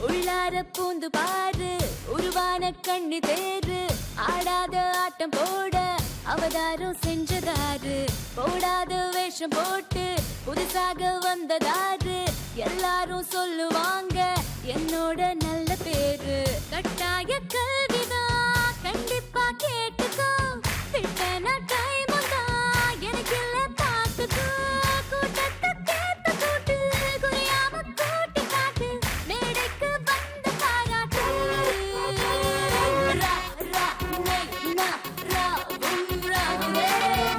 உள்ளார பூந்து பாரு உருவான கண்ணு தேரு ஆடாத ஆட்டம் போட அவதாரம் செஞ்சதாரு போடாத வேஷம் போட்டு புதுசாக வந்ததாரு எல்லாரும் சொல்லுவாங்க என்னோட நல்ல பேரு கட்டாய கல்விதான் கண்டிப்பா கேட்டுக்கோ திட்டன டைம் தான் எனக்கு இல்ல பாத்துக்கோ கூட்டத்தை கேட்டு கூட்டு குறையாம கூட்டி காட்டு மேடைக்கு வந்து பாராட்டு ரா ரா மை நா ரா உம் ரா ரே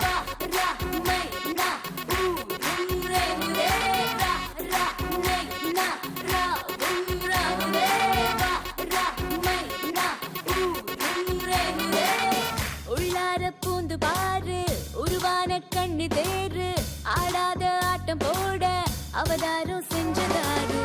ரா ரா மை நா உம் ரே ரே ரா ரா மை நா ரா உம் ரா ரே ரா ரா மை நா உம் ரே ரே உள்ளார பூந்து பாரு உருவான கண்ணு தேரு ஆடாத ஆட்டம் போட அவதாரம் செஞ்சதாரு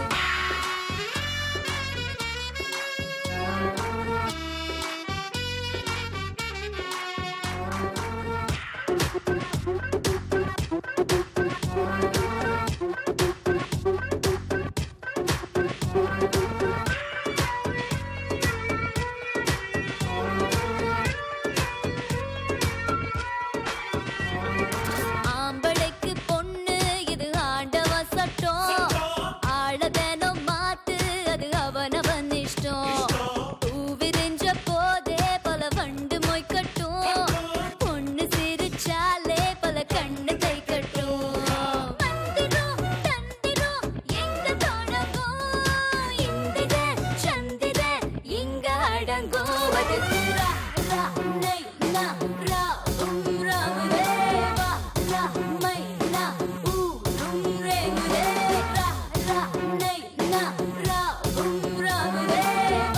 ஆம்பளைக்கு பொண்ணு இது ஆண்டவ சட்டம் ஆளதேனம் மாத்து அது அவனவன் இஷ்டம் பூ விரிஞ்ச போதே பல வண்டு மொய்க்கட்டும் பொண்ணு சிரிச்சாலே பல கண்ணு தைக்கட்டும் மந்திரம் தந்திரம் எங்க தொடங்கும் இந்திர சந்திர இங்க அடங்கும் அது ரா ரா நை நா ரா உம் ரா ரே வா ரா மை நா உம் ரே ரே ரா ரா நை நா ரா உம் ரா ரே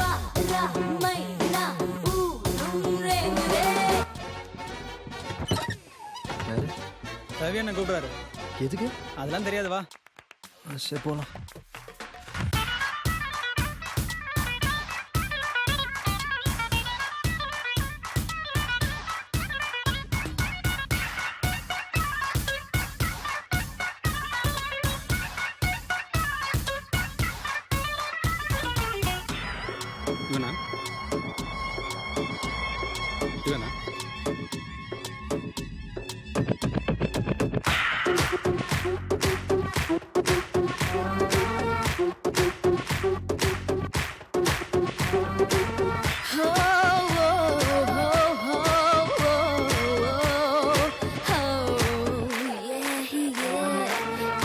வா ரா மை நா உம் ரே ரே ரவி என்ன கூப்பிடுறாரு. எதுக்கு? அதெல்லாம் தெரியாது வா. சரி போலாம். இவனா இவனா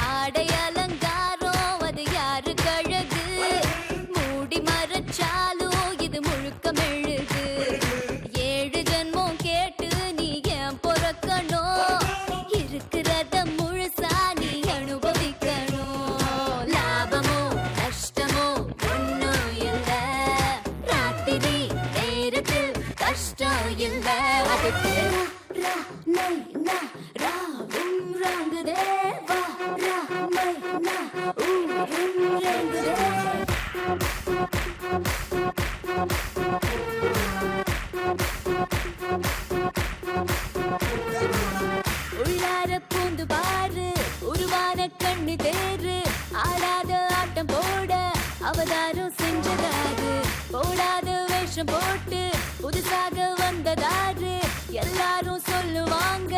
ஆடை அலங்காரம் அது யாரு கழகு மூடி மறைச்சாலும் இது முழுக்க மெழுகு ஏழு ஜென்மம் கேட்டு நீ ஏன் பொறக்கணும் இருக்கிறத முழுசா நீ அனுபவிக்கணும் லாபமோ நஷ்டமோ ஒன்னும் இல்ல ராத்திரி நேரத்தில் கஷ்டம் இல்ல அதுக்கு ரா நை நா ரா உம் ராங்குதே வா ரா மை நா உம் ரேங்குதே உள்ளார பூந்து பாரு உருவான கண்ணு தேரு ஆடாத ஆட்டம் போட அவதாரம் செஞ்சதாரு போடாத வேஷம் போட்டு புதுசாக வந்ததாரு எல்லாரும் சொல்லுவாங்க